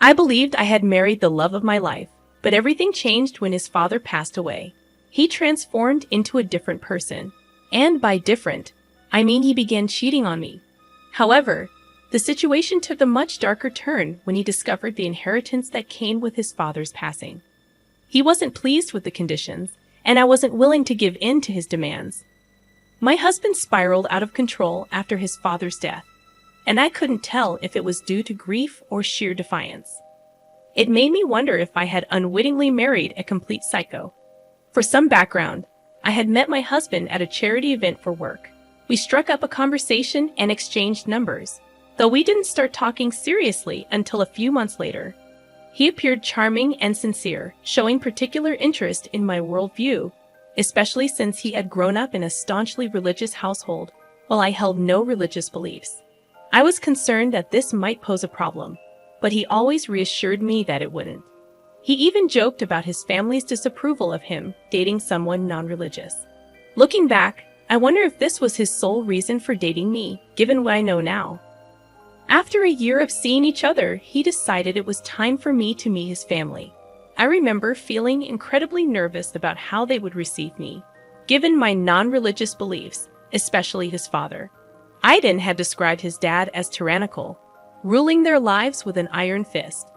I believed I had married the love of my life, but everything changed when his father passed away. He transformed into a different person. And by different, I mean he began cheating on me. However, the situation took a much darker turn when he discovered the inheritance that came with his father's passing. He wasn't pleased with the conditions, and I wasn't willing to give in to his demands. My husband spiraled out of control after his father's death, and I couldn't tell if it was due to grief or sheer defiance. It made me wonder if I had unwittingly married a complete psycho. For some background, I had met my husband at a charity event for work. We struck up a conversation and exchanged numbers, though we didn't start talking seriously until a few months later. He appeared charming and sincere, showing particular interest in my worldview, especially since he had grown up in a staunchly religious household, while I held no religious beliefs. I was concerned that this might pose a problem, but he always reassured me that it wouldn't. He even joked about his family's disapproval of him dating someone non-religious. Looking back, I wonder if this was his sole reason for dating me, given what I know now. After a year of seeing each other, he decided it was time for me to meet his family. I remember feeling incredibly nervous about how they would receive me, given my non-religious beliefs, especially his father. Aiden had described his dad as tyrannical, ruling their lives with an iron fist.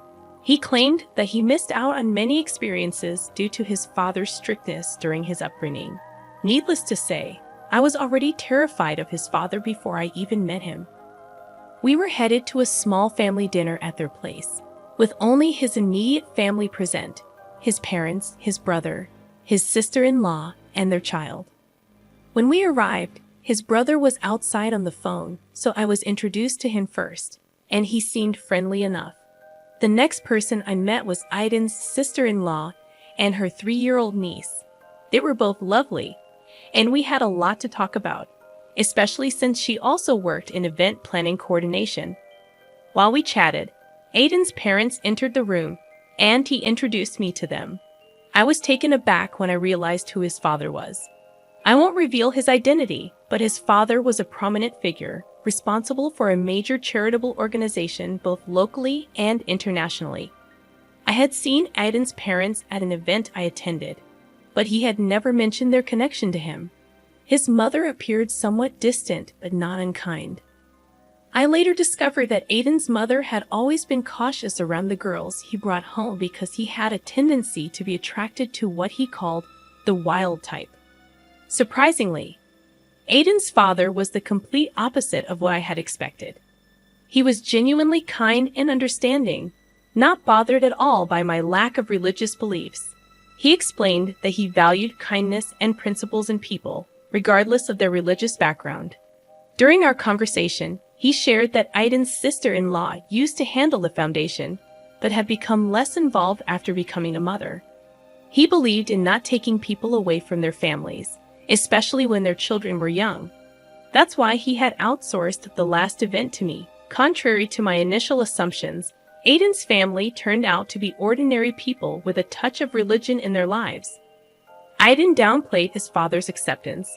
He claimed that he missed out on many experiences due to his father's strictness during his upbringing. Needless to say, I was already terrified of his father before I even met him. We were headed to a small family dinner at their place, with only his immediate family present: his parents, his brother, his sister-in-law, and their child. When we arrived, his brother was outside on the phone, so I was introduced to him first, and he seemed friendly enough. The next person I met was Aiden's sister-in-law and her 3-year-old niece. They were both lovely, and we had a lot to talk about, especially since she also worked in event planning coordination. While we chatted, Aiden's parents entered the room, and he introduced me to them. I was taken aback when I realized who his father was. I won't reveal his identity, but his father was a prominent figure, responsible for a major charitable organization both locally and internationally. I had seen Aiden's parents at an event I attended, but he had never mentioned their connection to him. His mother appeared somewhat distant but not unkind. I later discovered that Aiden's mother had always been cautious around the girls he brought home because he had a tendency to be attracted to what he called the wild type. Surprisingly, Aiden's father was the complete opposite of what I had expected. He was genuinely kind and understanding, not bothered at all by my lack of religious beliefs. He explained that he valued kindness and principles in people, regardless of their religious background. During our conversation, he shared that Aiden's sister-in-law used to handle the foundation, but had become less involved after becoming a mother. He believed in not taking people away from their families, especially when their children were young. That's why he had outsourced the last event to me. Contrary to my initial assumptions, Aiden's family turned out to be ordinary people with a touch of religion in their lives. Aiden downplayed his father's acceptance,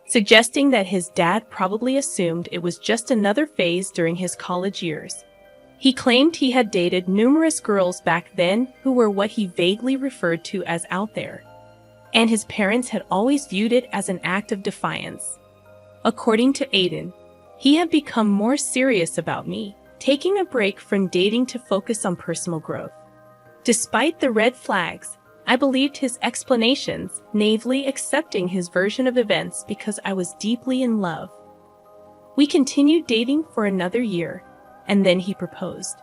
suggesting that his dad probably assumed it was just another phase during his college years. He claimed he had dated numerous girls back then who were what he vaguely referred to as out there, and his parents had always viewed it as an act of defiance. According to Aiden, he had become more serious about me, taking a break from dating to focus on personal growth. Despite the red flags, I believed his explanations, naively accepting his version of events because I was deeply in love. We continued dating for another year, and then he proposed.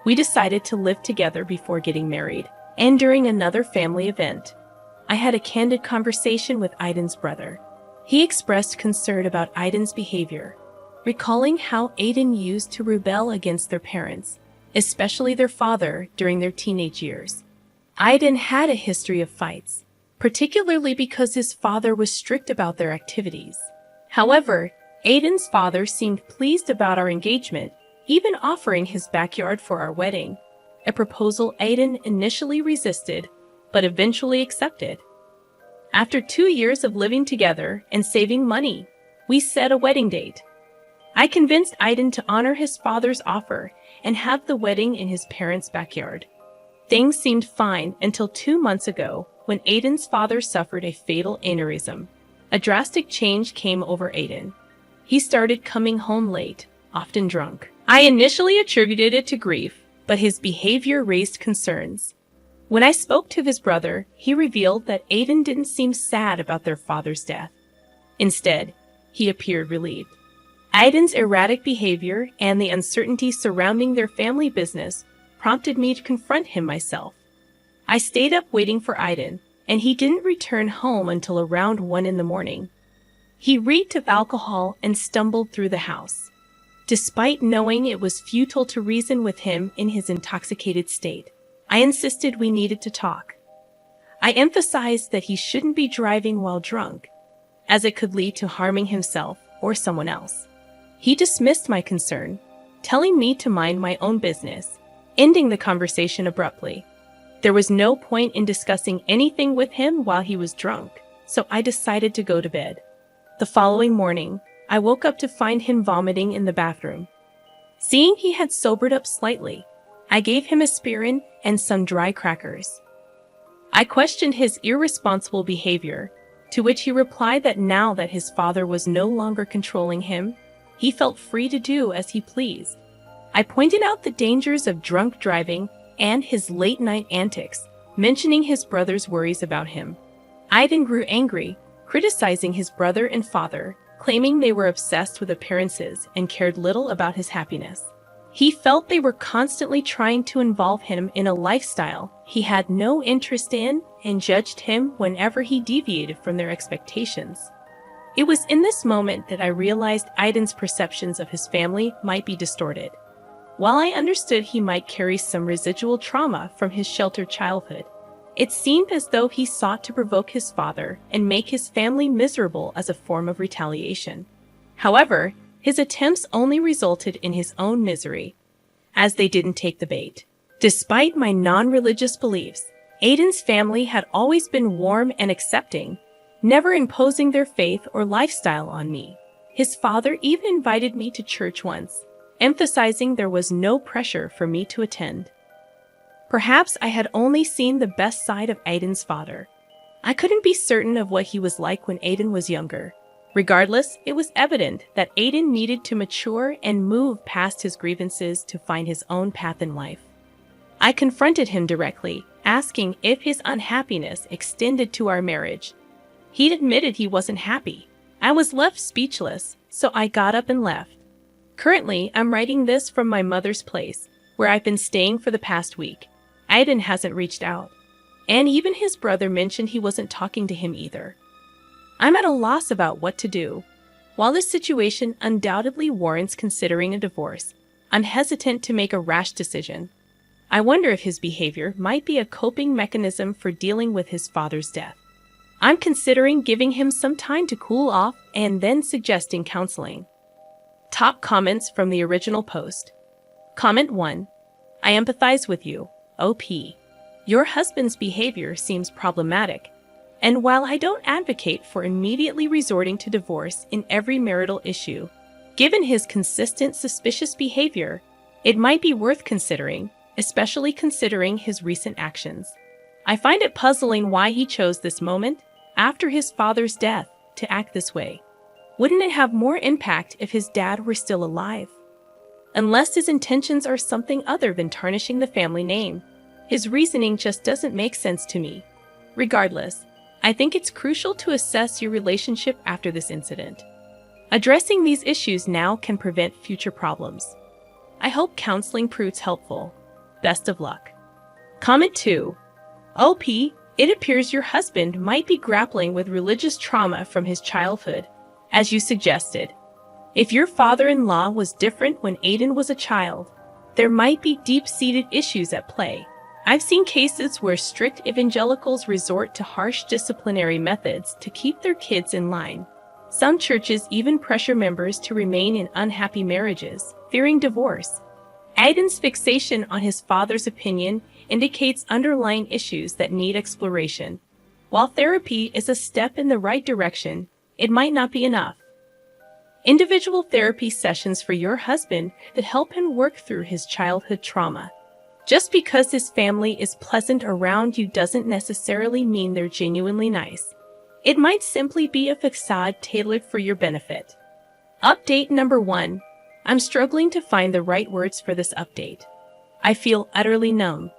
We decided to live together before getting married, and during another family event, I had a candid conversation with Aiden's brother. He expressed concern about Aiden's behavior, recalling how Aiden used to rebel against their parents, especially their father, during their teenage years. Aiden had a history of fights, particularly because his father was strict about their activities. However, Aiden's father seemed pleased about our engagement, even offering his backyard for our wedding, a proposal Aiden initially resisted, but eventually accepted. After 2 years of living together and saving money, we set a wedding date. I convinced Aiden to honor his father's offer, and have the wedding in his parents' backyard. Things seemed fine until 2 months ago when Aiden's father suffered a fatal aneurysm. A drastic change came over Aiden. He started coming home late, often drunk. I initially attributed it to grief, but his behavior raised concerns. When I spoke to his brother, he revealed that Aiden didn't seem sad about their father's death. Instead, he appeared relieved. Aiden's erratic behavior and the uncertainty surrounding their family business prompted me to confront him myself. I stayed up waiting for Aiden, and he didn't return home until around 1 in the morning. He reeked of alcohol and stumbled through the house. Despite knowing it was futile to reason with him in his intoxicated state, I insisted we needed to talk. I emphasized that he shouldn't be driving while drunk, as it could lead to harming himself or someone else. He dismissed my concern, telling me to mind my own business, ending the conversation abruptly. There was no point in discussing anything with him while he was drunk, so I decided to go to bed. The following morning, I woke up to find him vomiting in the bathroom. Seeing he had sobered up slightly, I gave him aspirin and some dry crackers. I questioned his irresponsible behavior, to which he replied that now that his father was no longer controlling him, he felt free to do as he pleased. I pointed out the dangers of drunk driving and his late-night antics, mentioning his brother's worries about him. Aiden grew angry, criticizing his brother and father, claiming they were obsessed with appearances and cared little about his happiness. He felt they were constantly trying to involve him in a lifestyle he had no interest in and judged him whenever he deviated from their expectations. It was in this moment that I realized Aiden's perceptions of his family might be distorted. While I understood he might carry some residual trauma from his sheltered childhood, it seemed as though he sought to provoke his father and make his family miserable as a form of retaliation. However, his attempts only resulted in his own misery, as they didn't take the bait. Despite my non-religious beliefs, Aiden's family had always been warm and accepting, never imposing their faith or lifestyle on me. His father even invited me to church once, emphasizing there was no pressure for me to attend. Perhaps I had only seen the best side of Aiden's father. I couldn't be certain of what he was like when Aiden was younger. Regardless, it was evident that Aiden needed to mature and move past his grievances to find his own path in life. I confronted him directly, asking if his unhappiness extended to our marriage. He admitted he wasn't happy. I was left speechless, so I got up and left. Currently, I'm writing this from my mother's place, where I've been staying for the past week. Aiden hasn't reached out, and even his brother mentioned he wasn't talking to him either. I'm at a loss about what to do. While this situation undoubtedly warrants considering a divorce, I'm hesitant to make a rash decision. I wonder if his behavior might be a coping mechanism for dealing with his father's death. I'm considering giving him some time to cool off and then suggesting counseling. Top comments from the original post. Comment 1. I empathize with you, OP. Your husband's behavior seems problematic. And while I don't advocate for immediately resorting to divorce in every marital issue, given his consistent suspicious behavior, it might be worth considering, especially considering his recent actions. I find it puzzling why he chose this moment, after his father's death, to act this way. Wouldn't it have more impact if his dad were still alive? Unless his intentions are something other than tarnishing the family name, his reasoning just doesn't make sense to me. Regardless, I think it's crucial to assess your relationship after this incident. Addressing these issues now can prevent future problems. I hope counseling proves helpful. Best of luck. Comment 2. OP, it appears your husband might be grappling with religious trauma from his childhood, as you suggested. If your father-in-law was different when Aiden was a child, there might be deep-seated issues at play. I've seen cases where strict evangelicals resort to harsh disciplinary methods to keep their kids in line. Some churches even pressure members to remain in unhappy marriages, fearing divorce. Aiden's fixation on his father's opinion indicates underlying issues that need exploration. While therapy is a step in the right direction, it might not be enough. Individual therapy sessions for your husband that help him work through his childhood trauma. Just because his family is pleasant around you doesn't necessarily mean they're genuinely nice. It might simply be a facade tailored for your benefit. Update number 1. I'm struggling to find the right words for this update. I feel utterly numb.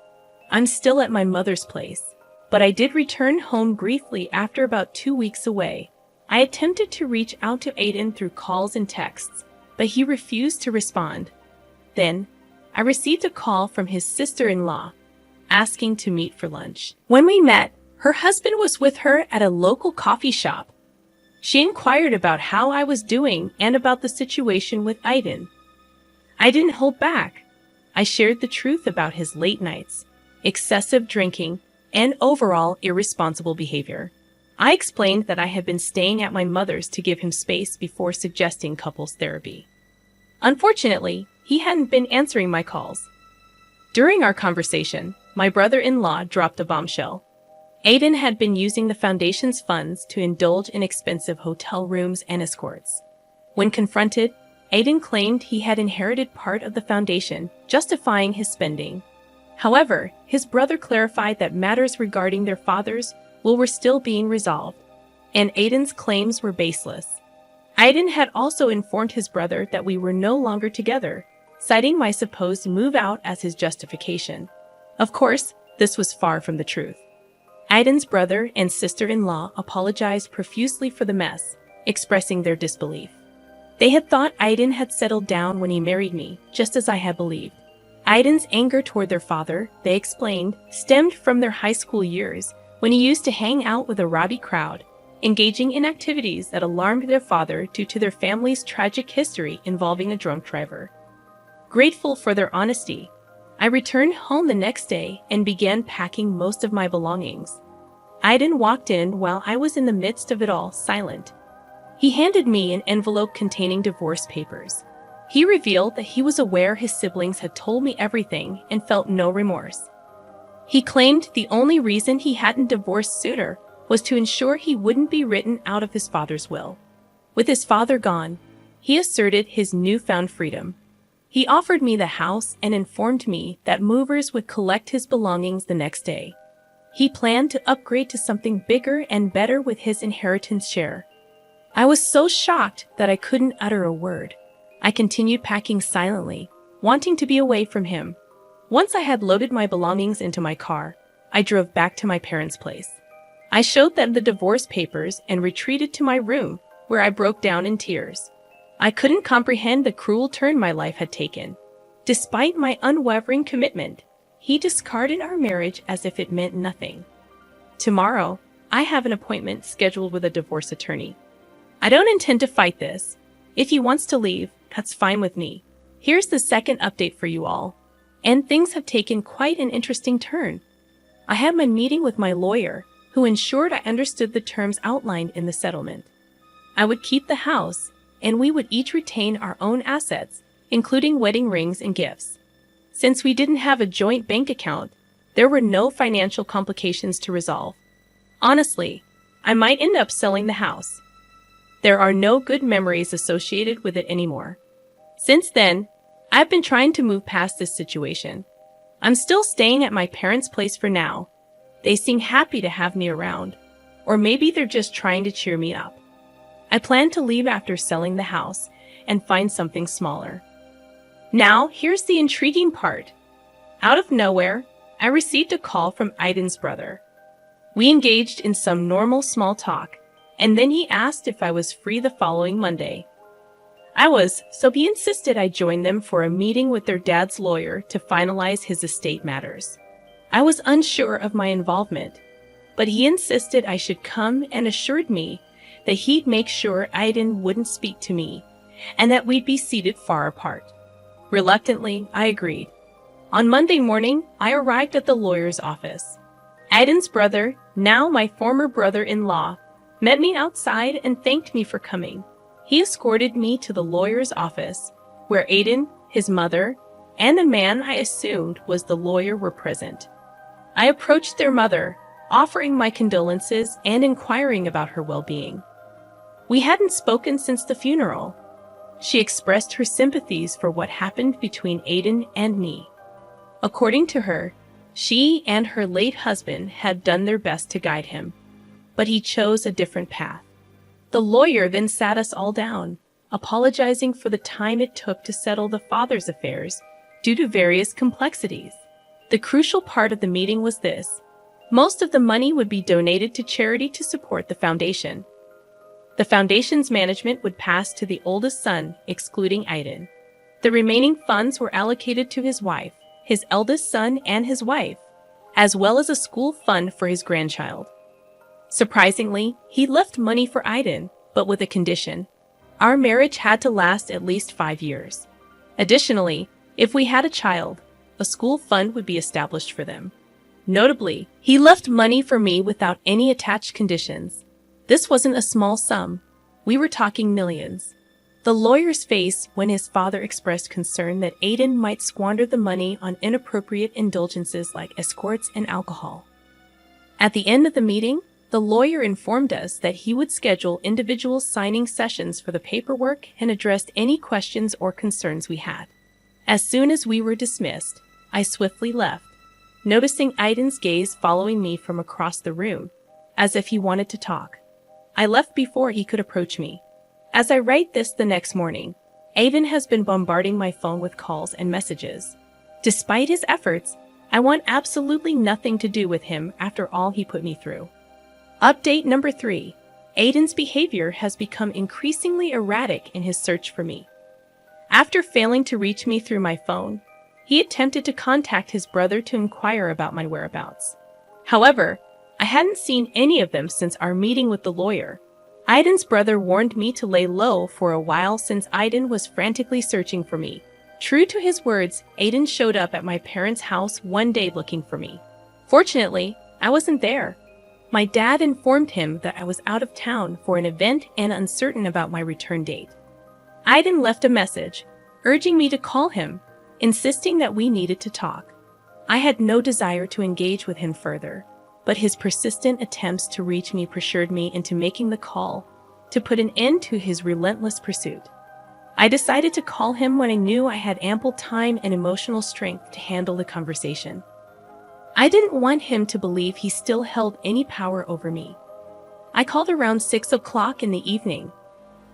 I'm still at my mother's place, but I did return home briefly after about 2 weeks away. I attempted to reach out to Aiden through calls and texts, but he refused to respond. Then, I received a call from his sister-in-law, asking to meet for lunch. When we met, her husband was with her at a local coffee shop. She inquired about how I was doing and about the situation with Aiden. I didn't hold back. I shared the truth about his late nights, excessive drinking, and overall irresponsible behavior. I explained that I had been staying at my mother's to give him space before suggesting couples therapy. Unfortunately, he hadn't been answering my calls. During our conversation, my brother-in-law dropped a bombshell. Aiden had been using the foundation's funds to indulge in expensive hotel rooms and escorts. When confronted, Aiden claimed he had inherited part of the foundation, justifying his spending. However, his brother clarified that matters regarding their father's will were still being resolved, and Aiden's claims were baseless. Aiden had also informed his brother that we were no longer together, citing my supposed move out as his justification. Of course, this was far from the truth. Aiden's brother and sister-in-law apologized profusely for the mess, expressing their disbelief. They had thought Aiden had settled down when he married me, just as I had believed. Aiden's anger toward their father, they explained, stemmed from their high school years, when he used to hang out with a rowdy crowd, engaging in activities that alarmed their father due to their family's tragic history involving a drunk driver. Grateful for their honesty, I returned home the next day and began packing most of my belongings. Aiden walked in while I was in the midst of it all, silent. He handed me an envelope containing divorce papers. He revealed that he was aware his siblings had told me everything and felt no remorse. He claimed the only reason he hadn't divorced sooner was to ensure he wouldn't be written out of his father's will. With his father gone, he asserted his newfound freedom. He offered me the house and informed me that movers would collect his belongings the next day. He planned to upgrade to something bigger and better with his inheritance share. I was so shocked that I couldn't utter a word. I continued packing silently, wanting to be away from him. Once I had loaded my belongings into my car, I drove back to my parents' place. I showed them the divorce papers and retreated to my room, where I broke down in tears. I couldn't comprehend the cruel turn my life had taken. Despite my unwavering commitment, he discarded our marriage as if it meant nothing. Tomorrow, I have an appointment scheduled with a divorce attorney. I don't intend to fight this. If he wants to leave, that's fine with me. Here's the second update for you all. And things have taken quite an interesting turn. I had my meeting with my lawyer, who ensured I understood the terms outlined in the settlement. I would keep the house, and we would each retain our own assets, including wedding rings and gifts. Since we didn't have a joint bank account, there were no financial complications to resolve. Honestly, I might end up selling the house. There are no good memories associated with it anymore. Since then, I've been trying to move past this situation. I'm still staying at my parents' place for now. They seem happy to have me around, or maybe they're just trying to cheer me up. I plan to leave after selling the house and find something smaller. Now, here's the intriguing part. Out of nowhere, I received a call from Aiden's brother. We engaged in some normal small talk, and then he asked if I was free the following Monday. I was, so he insisted I join them for a meeting with their dad's lawyer to finalize his estate matters. I was unsure of my involvement, but he insisted I should come and assured me that he'd make sure Aiden wouldn't speak to me and that we'd be seated far apart. Reluctantly, I agreed. On Monday morning, I arrived at the lawyer's office. Aiden's brother, now my former brother-in-law, met me outside and thanked me for coming. He escorted me to the lawyer's office, where Aiden, his mother, and the man I assumed was the lawyer were present. I approached their mother, offering my condolences and inquiring about her well-being. We hadn't spoken since the funeral, She expressed her sympathies for what happened between Aiden and me. According to her, she and her late husband had done their best to guide him, but he chose a different path. The lawyer then sat us all down, apologizing for the time it took to settle the father's affairs due to various complexities. The crucial part of the meeting was this: most of the money would be donated to charity to support the foundation. The foundation's management would pass to the oldest son, excluding Aiden. The remaining funds were allocated to his wife, his eldest son and his wife, as well as a school fund for his grandchild. Surprisingly, he left money for Aiden, but with a condition. Our marriage had to last at least 5 years. Additionally, if we had a child, a school fund would be established for them. Notably, he left money for me without any attached conditions. This wasn't a small sum. We were talking millions. The lawyer's face when his father expressed concern that Aiden might squander the money on inappropriate indulgences like escorts and alcohol. At the end of the meeting, the lawyer informed us that he would schedule individual signing sessions for the paperwork and address any questions or concerns we had. As soon as we were dismissed, I swiftly left, noticing Aiden's gaze following me from across the room, as if he wanted to talk. I left before he could approach me. As I write this the next morning, Aiden has been bombarding my phone with calls and messages. Despite his efforts, I want absolutely nothing to do with him after all he put me through. Update number 3. Aiden's behavior has become increasingly erratic in his search for me. After failing to reach me through my phone, he attempted to contact his brother to inquire about my whereabouts. However, I hadn't seen any of them since our meeting with the lawyer. Aiden's brother warned me to lay low for a while since Aiden was frantically searching for me. True to his words, Aiden showed up at my parents' house one day looking for me. Fortunately, I wasn't there. My dad informed him that I was out of town for an event and uncertain about my return date. Aiden left a message, urging me to call him, insisting that we needed to talk. I had no desire to engage with him further, but his persistent attempts to reach me pressured me into making the call to put an end to his relentless pursuit. I decided to call him when I knew I had ample time and emotional strength to handle the conversation. I didn't want him to believe he still held any power over me. I called around 6 o'clock in the evening,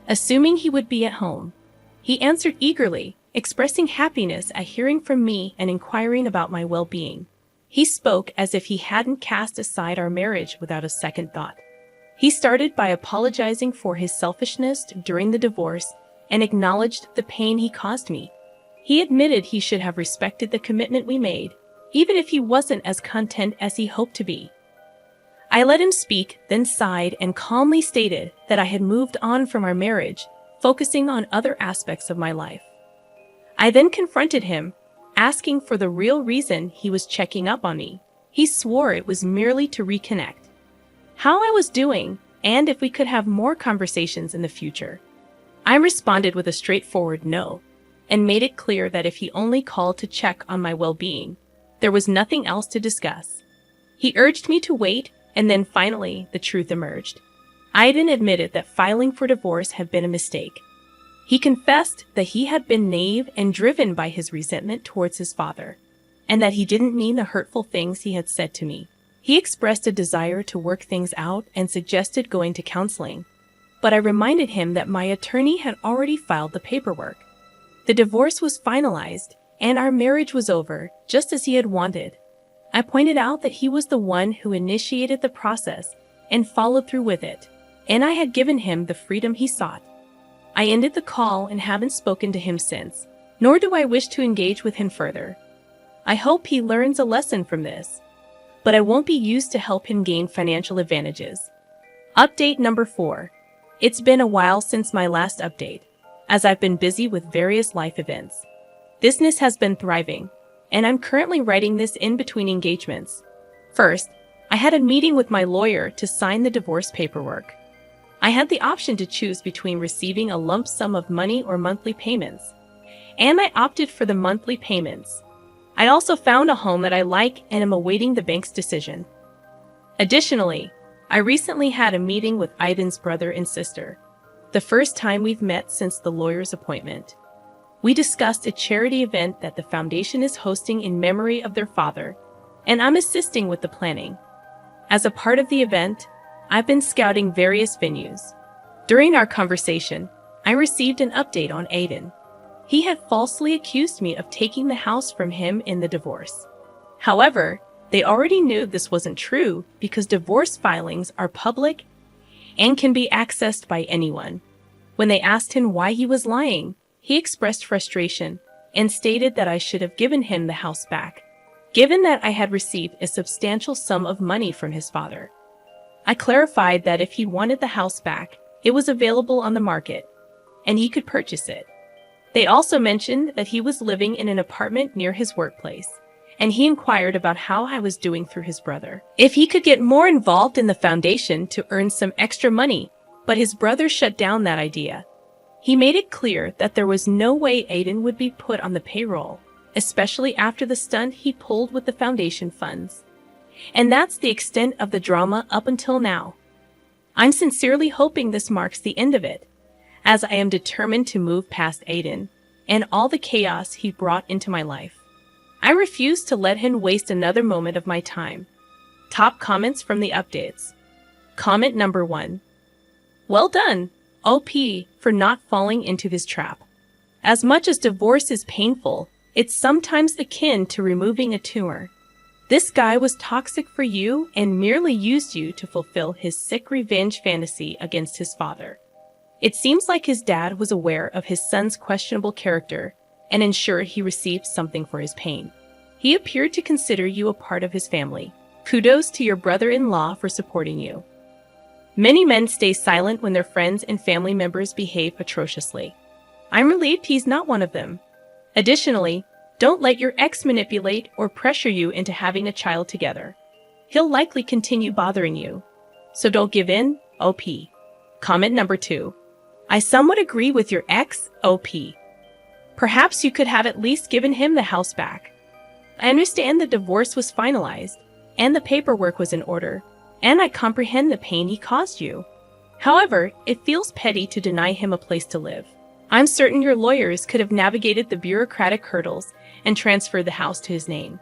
assuming he would be at home. He answered eagerly, expressing happiness at hearing from me and inquiring about my well-being. He spoke as if he hadn't cast aside our marriage without a second thought. He started by apologizing for his selfishness during the divorce and acknowledged the pain he caused me. He admitted he should have respected the commitment we made, even if he wasn't as content as he hoped to be. I let him speak, then sighed and calmly stated that I had moved on from our marriage, focusing on other aspects of my life. I then confronted him, asking for the real reason he was checking up on me. He swore it was merely to reconnect, how I was doing, and if we could have more conversations in the future. I responded with a straightforward no, and made it clear that if he only called to check on my well-being, there was nothing else to discuss. He urged me to wait, and then finally, the truth emerged. Aiden admitted that filing for divorce had been a mistake. He confessed that he had been naive and driven by his resentment towards his father, and that he didn't mean the hurtful things he had said to me. He expressed a desire to work things out and suggested going to counseling, but I reminded him that my attorney had already filed the paperwork. The divorce was finalized, and our marriage was over, just as he had wanted. I pointed out that he was the one who initiated the process and followed through with it, and I had given him the freedom he sought. I ended the call and haven't spoken to him since, nor do I wish to engage with him further. I hope he learns a lesson from this, but I won't be used to help him gain financial advantages. Update number 4. It's been a while since my last update, as I've been busy with various life events. Business has been thriving, and I'm currently writing this in between engagements. First, I had a meeting with my lawyer to sign the divorce paperwork. I had the option to choose between receiving a lump sum of money or monthly payments, and I opted for the monthly payments. I also found a home that I like and am awaiting the bank's decision. Additionally, I recently had a meeting with Aiden's brother and sister. the first time we've met since the lawyer's appointment. We discussed a charity event that the foundation is hosting in memory of their father, and I'm assisting with the planning. As a part of the event, I've been scouting various venues. During our conversation, I received an update on Aiden. He had falsely accused me of taking the house from him in the divorce. However, they already knew this wasn't true because divorce filings are public and can be accessed by anyone. When they asked him why he was lying, he expressed frustration and stated that I should have given him the house back, given that I had received a substantial sum of money from his father. I clarified that if he wanted the house back, it was available on the market, and he could purchase it. They also mentioned that he was living in an apartment near his workplace, and he inquired about how I was doing through his brother, if he could get more involved in the foundation to earn some extra money, but his brother shut down that idea. He made it clear that there was no way Aiden would be put on the payroll, especially after the stunt he pulled with the foundation funds. And that's the extent of the drama up until now. I'm sincerely hoping this marks the end of it, as I am determined to move past Aiden and all the chaos he brought into my life. I refuse to let him waste another moment of my time. Top comments from the updates. Comment number 1. Well done, OP, for not falling into this trap. As much as divorce is painful, it's sometimes akin to removing a tumor. This guy was toxic for you and merely used you to fulfill his sick revenge fantasy against his father. It seems like his dad was aware of his son's questionable character and ensured he received something for his pain. He appeared to consider you a part of his family. Kudos to your brother-in-law for supporting you. Many men stay silent when their friends and family members behave atrociously. I'm relieved he's not one of them. Additionally, don't let your ex manipulate or pressure you into having a child together. He'll likely continue bothering you. So don't give in, OP. Comment number 2. I somewhat agree with your ex, OP. Perhaps you could have at least given him the house back. I understand the divorce was finalized, and the paperwork was in order, and I comprehend the pain he caused you. However, it feels petty to deny him a place to live. I'm certain your lawyers could have navigated the bureaucratic hurdles and transferred the house to his name.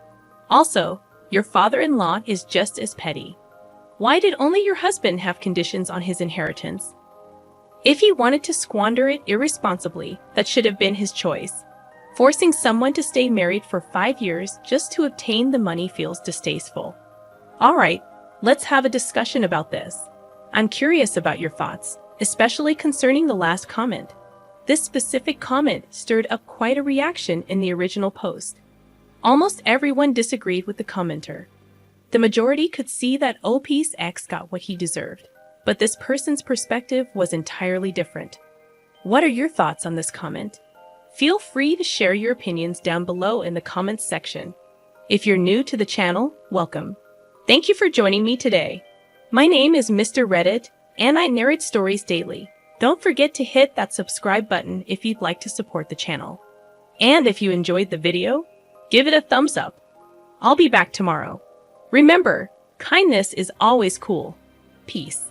Also, your father-in-law is just as petty. Why did only your husband have conditions on his inheritance? If he wanted to squander it irresponsibly, that should have been his choice. Forcing someone to stay married for 5 years just to obtain the money feels distasteful. Alright, let's have a discussion about this. I'm curious about your thoughts, especially concerning the last comment. This specific comment stirred up quite a reaction in the original post. Almost everyone disagreed with the commenter. The majority could see that OP's ex got what he deserved, but this person's perspective was entirely different. What are your thoughts on this comment? Feel free to share your opinions down below in the comments section. If you're new to the channel, welcome. Thank you for joining me today. My name is Mr. Reddit, and I narrate stories daily. Don't forget to hit that subscribe button if you'd like to support the channel. And if you enjoyed the video, give it a thumbs up. I'll be back tomorrow. Remember, kindness is always cool. Peace.